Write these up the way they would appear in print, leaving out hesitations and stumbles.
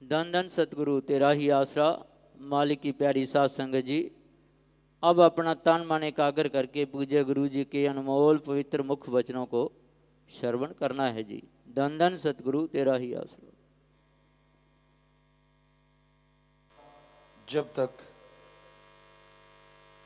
धन धन सतगुरु तेरा ही आसरा। मालिक की प्यारी साध संगत जी, अब अपना तन मन एकाग्र करके पूज्य गुरु जी के अनमोल पवित्र मुख वचनों को श्रवण करना है जी। धन धन सतगुरु तेरा ही आसरा। जब तक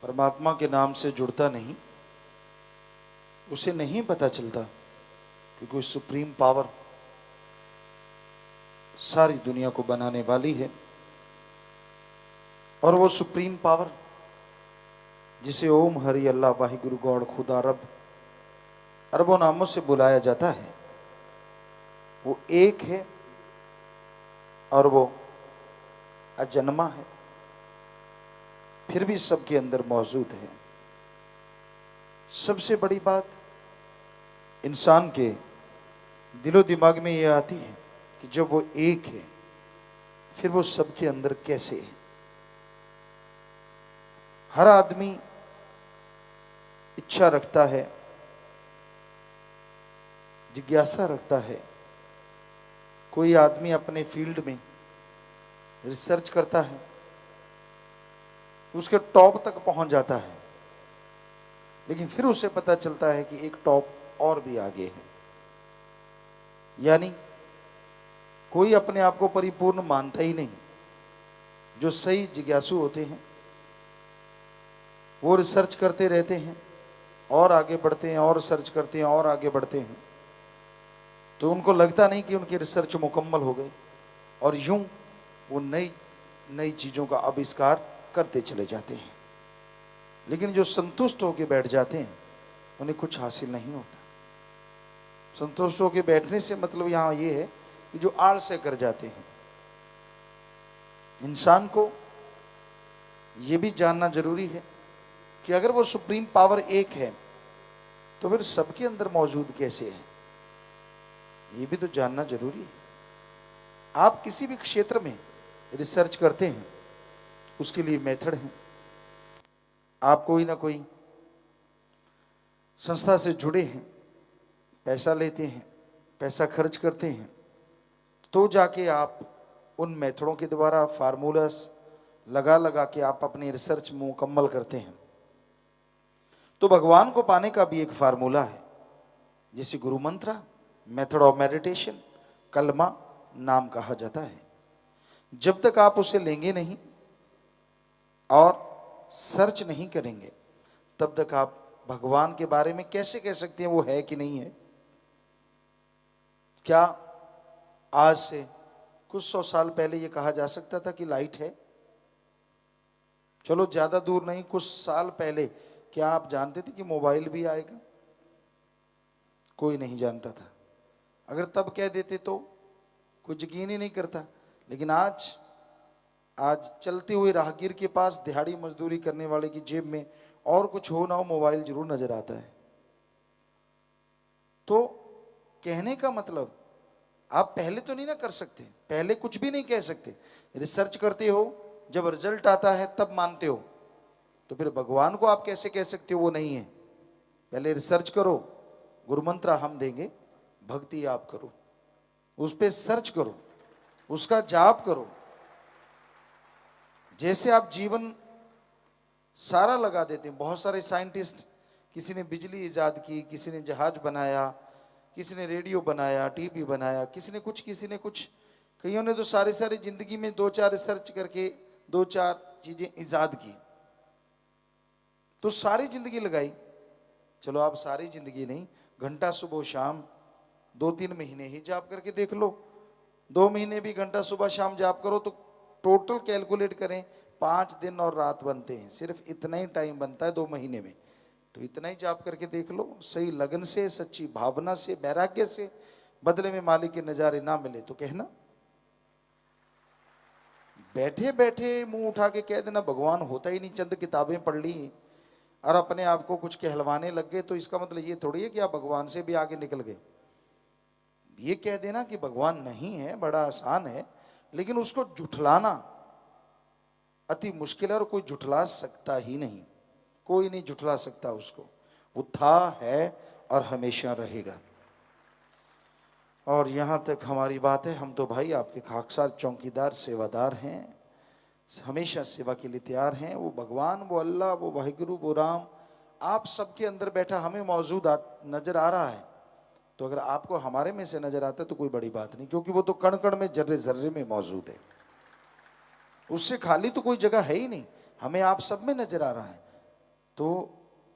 परमात्मा के नाम से जुड़ता नहीं, उसे नहीं पता चलता कि कोई सुप्रीम पावर सारी दुनिया को बनाने वाली है। और वो सुप्रीम पावर जिसे ओम हरि अल्लाह वाहिगुरु गॉड खुदा रब अरबों नामों से बुलाया जाता है, वो एक है और वो अजन्मा है, फिर भी सबके अंदर मौजूद है। सबसे बड़ी बात इंसान के दिलो दिमाग में ये आती है कि जब वो एक है फिर वो सबके अंदर कैसे है। हर आदमी इच्छा रखता है, जिज्ञासा रखता है। कोई आदमी अपने फील्ड में रिसर्च करता है, उसके टॉप तक पहुंच जाता है, लेकिन फिर उसे पता चलता है कि एक टॉप और भी आगे है। यानी कोई अपने आप को परिपूर्ण मानता ही नहीं। जो सही जिज्ञासु होते हैं वो रिसर्च करते रहते हैं और आगे बढ़ते हैं और रिसर्च करते हैं और आगे बढ़ते हैं, तो उनको लगता नहीं कि उनकी रिसर्च मुकम्मल हो गई, और यूं वो नई नई चीज़ों का आविष्कार करते चले जाते हैं। लेकिन जो संतुष्ट होकर बैठ जाते हैं उन्हें कुछ हासिल नहीं होता। संतुष्ट होकर बैठने से मतलब यहाँ ये है कि जो आलस्य कर जाते हैं। इंसान को ये भी जानना जरूरी है कि अगर वो सुप्रीम पावर एक है तो फिर सबके अंदर मौजूद कैसे है, ये भी तो जानना जरूरी है। आप किसी भी क्षेत्र में रिसर्च करते हैं, उसके लिए मेथड है। आप कोई ना कोई संस्था से जुड़े हैं, पैसा लेते हैं, पैसा खर्च करते हैं, तो जाके आप उन मेथडों के द्वारा फार्मूलास लगा लगा के आप अपनी रिसर्च मुकम्मल करते हैं। तो भगवान को पाने का भी एक फार्मूला है, जैसे गुरु मंत्र, मेथड ऑफ मेडिटेशन, कलमा नाम कहा जाता है। जब तक आप उसे लेंगे नहीं और सर्च नहीं करेंगे, तब तक आप भगवान के बारे में कैसे कह सकते हैं वो है कि नहीं है। क्या आज से कुछ 100 साल पहले ये कहा जा सकता था कि लाइट है? चलो ज्यादा दूर नहीं, कुछ साल पहले क्या आप जानते थे कि मोबाइल भी आएगा? कोई नहीं जानता था। अगर तब कह देते तो कोई यकीन ही नहीं करता। लेकिन आज चलते हुए राहगीर के पास, दिहाड़ी मजदूरी करने वाले की जेब में और कुछ हो ना हो मोबाइल जरूर नजर आता है। तो कहने का मतलब, आप पहले तो नहीं ना कर सकते, पहले कुछ भी नहीं कह सकते। रिसर्च करते हो, जब रिजल्ट आता है तब मानते हो, तो फिर भगवान को आप कैसे कह सकते हो वो नहीं है? पहले रिसर्च करो, गुरु मंत्र हम देंगे, भक्ति आप करो, उस पर सर्च करो, उसका जाप करो। जैसे आप जीवन सारा लगा देते हैं। बहुत सारे साइंटिस्ट, किसी ने बिजली इजाद की, किसी ने जहाज बनाया, किसी ने रेडियो बनाया, टीवी बनाया, किसी ने कुछ। कईयों ने तो सारी जिंदगी में 2-4 रिसर्च करके 2-4 चीजें इजाद की, तो सारी जिंदगी लगाई। चलो आप सारी जिंदगी नहीं, घंटा सुबह शाम 2-3 महीने ही जाप करके देख लो। 2 महीने भी घंटा सुबह शाम जाप करो तो टोटल कैलकुलेट करें, 5 दिन और रात बनते हैं। सिर्फ इतना ही टाइम बनता है 2 महीने में, तो इतना ही जाप करके देख लो। सही लगन से, सच्ची भावना से, वैराग्य से, बदले में मालिक के नजारे ना मिले तो कहना। बैठे बैठे मुंह उठा के कह देना भगवान होता ही नहीं, चंद किताबें पढ़ ली और अपने आप को कुछ कहलवाने लग गए, तो इसका मतलब ये थोड़ी है कि आप भगवान से भी आगे निकल गए। ये कह देना कि भगवान नहीं है बड़ा आसान है, लेकिन उसको जुठलाना अति मुश्किल है, और कोई जुठला सकता ही नहीं। कोई नहीं जुठला सकता उसको। वो था, है और हमेशा रहेगा। और यहाँ तक हमारी बात है, हम तो भाई आपके खाकसार चौकीदार सेवादार हैं, हमेशा सेवा के लिए तैयार हैं। वो भगवान, वो अल्लाह, वो वाहिगुरु, वो राम आप सबके अंदर बैठा हमें मौजूद नजर आ रहा है। तो अगर आपको हमारे में से नजर आता है तो कोई बड़ी बात नहीं, क्योंकि वो तो कण कण में, जर्रे जर्रे में मौजूद है। उससे खाली तो कोई जगह है ही नहीं, हमें आप सब में नजर आ रहा है। तो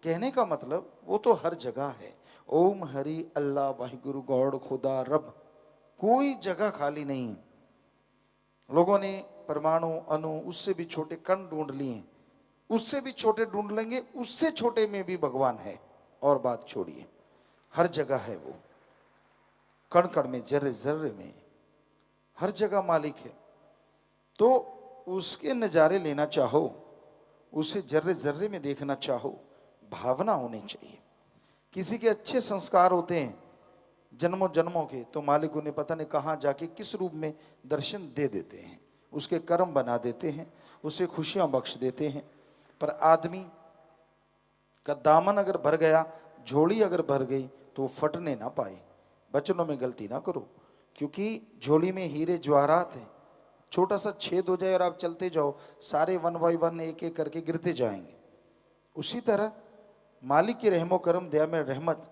कहने का मतलब वो तो हर जगह है। ओम हरि अल्लाह वाहिगुरु गॉड खुदा रब, कोई जगह खाली नहीं है। लोगों ने परमाणु, अणु, उससे भी छोटे कण ढूंढ लिए, उससे भी छोटे ढूंढ लेंगे, उससे छोटे में भी भगवान है। और बात छोड़िए, हर जगह है वो, कण कण में, जर्रे जर्रे में, हर जगह मालिक है। तो उसके नज़ारे लेना चाहो, उसे जर्रे जर्रे में देखना चाहो, भावना होनी चाहिए। किसी के अच्छे संस्कार होते हैं जन्मों जन्मों के, तो मालिक उन्हें पता नहीं कहाँ जाके किस रूप में दर्शन दे देते हैं, उसके कर्म बना देते हैं, उसे खुशियां बख्श देते हैं। पर आदमी का दामन अगर भर गया, झोली अगर भर गई, तो वो फटने ना पाए। बचनों में गलती ना करो, क्योंकि झोली में हीरे जवाहरात हैं। छोटा सा छेद हो जाए और आप चलते जाओ, सारे वन बाई वन एक एक करके गिरते जाएंगे। उसी तरह मालिक की रहमो करम, दया में रहमत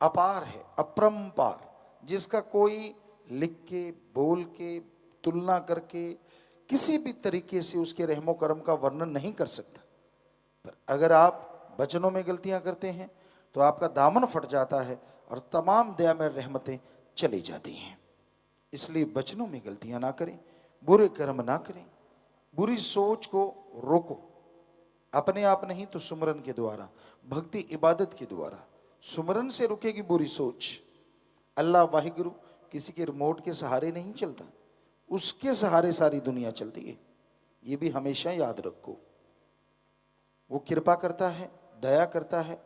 अपार है, अपरंपार, जिसका कोई लिख के, बोल के, तुलना करके, किसी भी तरीके से उसके रहमो करम का वर्णन नहीं कर सकता। पर अगर आप वचनों में गलतियां करते हैं तो आपका दामन फट जाता है और तमाम दया में रहमतें चली जाती हैं। इसलिए वचनों में गलतियां ना करें, बुरे कर्म ना करें, बुरी सोच को रोको। अपने आप नहीं तो सुमरन के द्वारा, भक्ति इबादत के द्वारा। सुमरन से रुकेगी बुरी सोच। अल्लाह वाहिगुरु किसी के रिमोट के सहारे नहीं चलता, उसके सहारे सारी दुनिया चलती है। ये भी हमेशा याद रखो। वो कृपा करता है, दया करता है,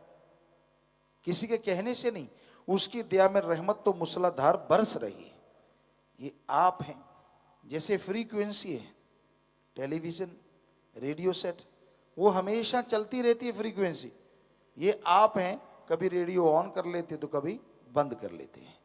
किसी के कहने से नहीं, उसकी दया में रहमत तो मूसलाधार बरस रही है। ये आप हैं। जैसे फ्रीक्वेंसी है, टेलीविजन, रेडियो सेट, वो हमेशा चलती रहती है फ्रीक्वेंसी। ये आप हैं, कभी रेडियो ऑन कर लेते तो कभी बंद कर लेते हैं।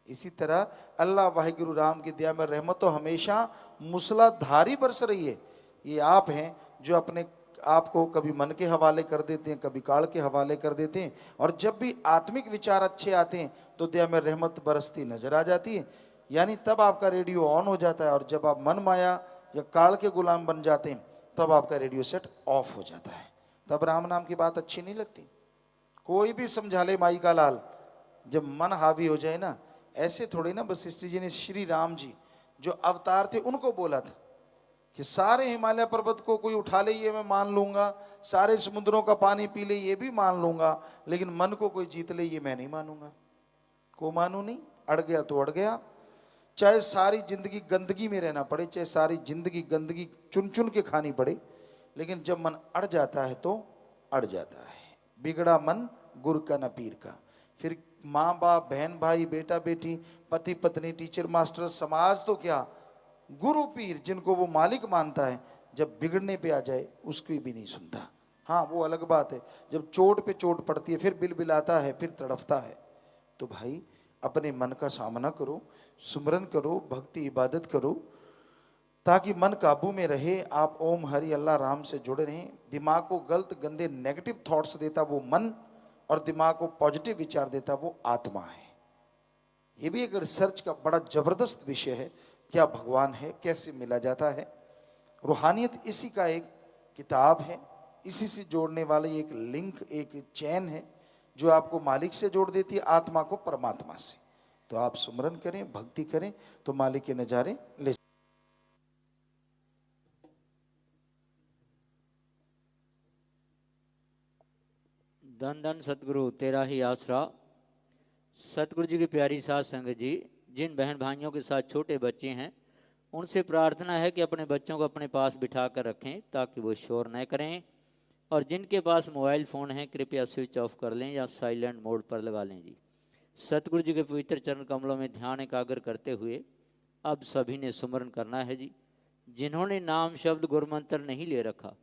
इसी तरह अल्लाह वाहिगुरु राम की दया में रहमत तो हमेशा मूसलाधारी बरस रही है। ये आप हैं जो अपने आपको कभी मन के हवाले कर देते हैं, कभी काल के हवाले कर देते हैं, और जब भी आत्मिक विचार अच्छे आते हैं तो दया में रहमत बरसती नजर आ जाती है। यानी तब आपका रेडियो ऑन हो जाता है, और जब आप मन माया या काल के गुलाम बन जाते हैं तब आपका रेडियो सेट ऑफ हो जाता है। तब राम नाम की बात अच्छी नहीं लगती। कोई भी समझा ले माई का लाल, जब मन हावी हो जाए ना, ऐसे थोड़े ना वशिष्ठ जी ने श्री राम जी जो अवतार थे उनको बोला था कि सारे हिमालय पर्वत को कोई उठा ले ये मैं मान लूंगा, सारे समुद्रों का पानी पी ले ये भी मान लूंगा, लेकिन मन को कोई जीत ले ये मैं नहीं मानूंगा। को मानू नहीं, अड़ गया तो अड़ गया। चाहे सारी जिंदगी गंदगी में रहना पड़े, चाहे सारी जिंदगी गंदगी चुन चुन के खानी पड़े, लेकिन जब मन अड़ जाता है तो अड़ जाता है। बिगड़ा मन गुर का न पीर का। फिर माँ बाप, बहन भाई, बेटा बेटी, पति पत्नी, टीचर मास्टर, समाज तो क्या, गुरु पीर जिनको वो मालिक मानता है, जब बिगड़ने पे आ जाए उसकी भी नहीं सुनता। हाँ वो अलग बात है, जब चोट पे चोट पड़ती है फिर बिलबिलाता है, फिर तड़फता है। तो भाई अपने मन का सामना करो, सुमरन करो, भक्ति इबादत करो, ताकि मन काबू में रहे। आप ओम हरि अल्लाह राम से जुड़े रहें। दिमाग को गलत गंदे नेगेटिव थॉट्स देता वो मन, और दिमाग को पॉजिटिव विचार देता वो आत्मा है। ये भी एक रिसर्च का बड़ा जबरदस्त विषय है, क्या भगवान है, कैसे मिला जाता है। रूहानियत इसी का एक किताब है, इसी से जोड़ने वाली एक लिंक, एक चैन है जो आपको मालिक से जोड़ देती है, आत्मा को परमात्मा से। तो आप सुमरन करें, भक्ति करें तो मालिक के नजारे ले। धन धन सतगुरु तेरा ही आसरा। सतगुरु जी की प्यारी साध संगत जी, जिन बहन भाइयों के साथ छोटे बच्चे हैं उनसे प्रार्थना है कि अपने बच्चों को अपने पास बिठा कर रखें ताकि वो शोर न करें, और जिनके पास मोबाइल फ़ोन है कृपया स्विच ऑफ कर लें या साइलेंट मोड पर लगा लें जी। सतगुरु जी के पवित्र चरण कमलों में ध्यान एकाग्र करते हुए अब सभी ने सुमरन करना है जी। जिन्होंने नाम शब्द गुरुमंत्र नहीं ले रखा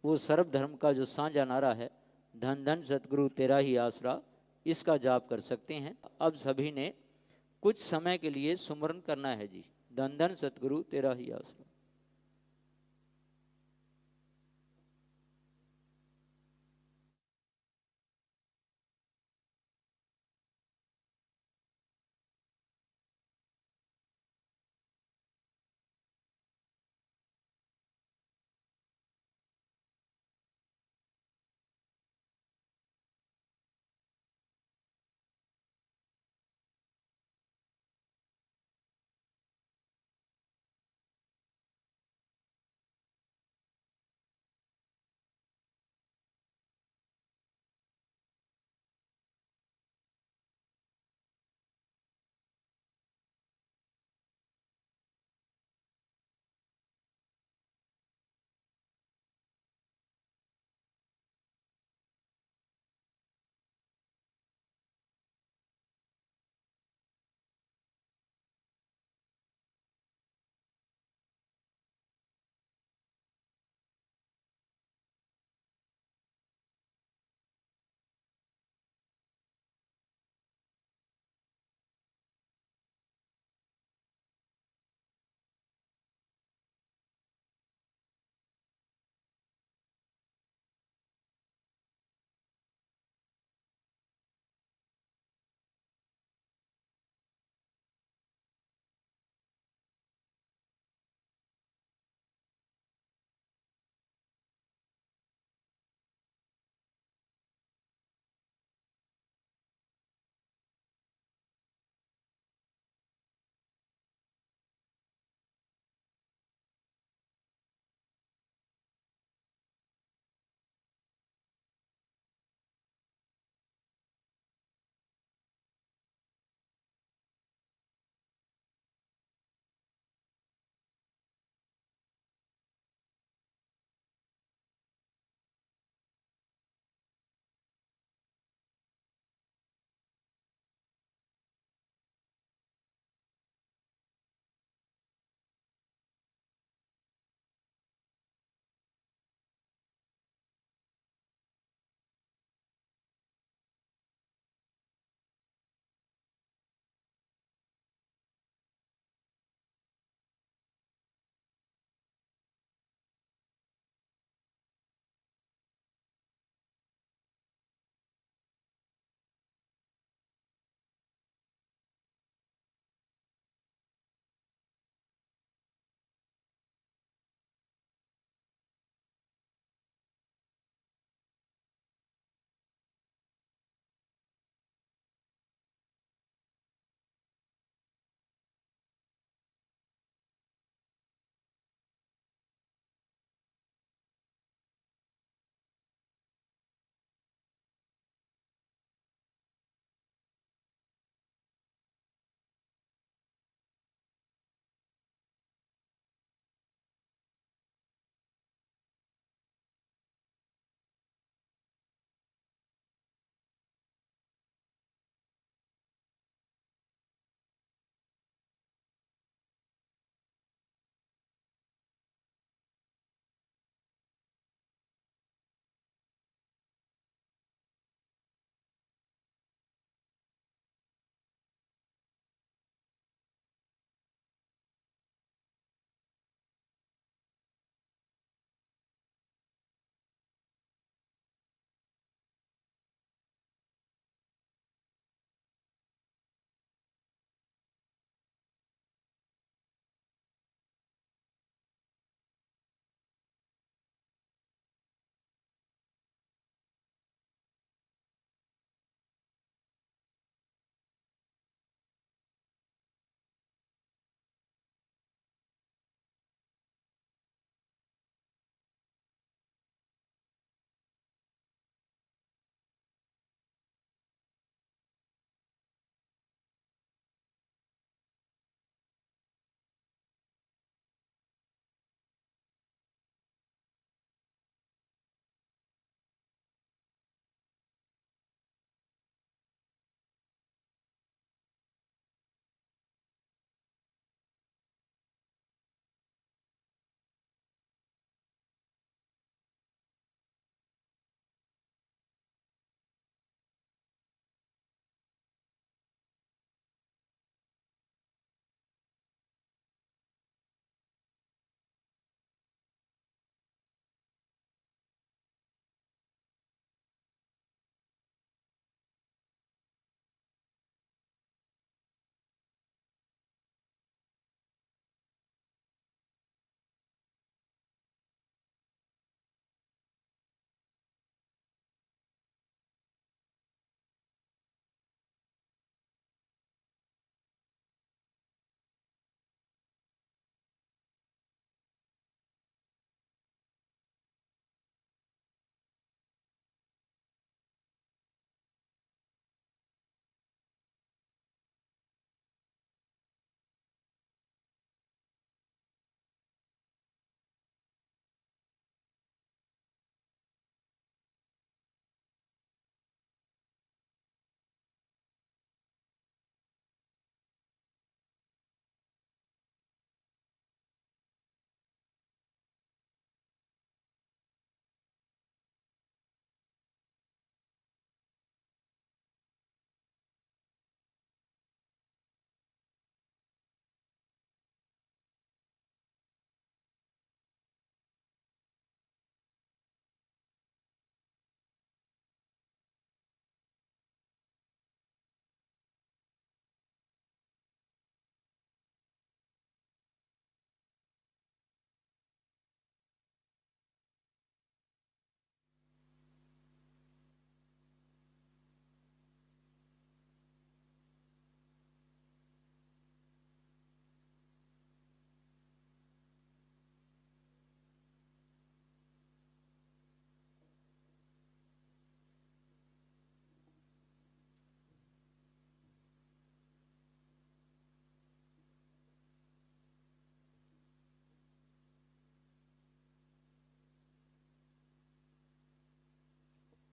वो सर्वधर्म का जो साझा नारा है, धन धन सतगुरु तेरा ही आसरा, इसका जाप कर सकते हैं। अब सभी ने कुछ समय के लिए सुमरन करना है जी। धन धन सतगुरु तेरा ही आसरा।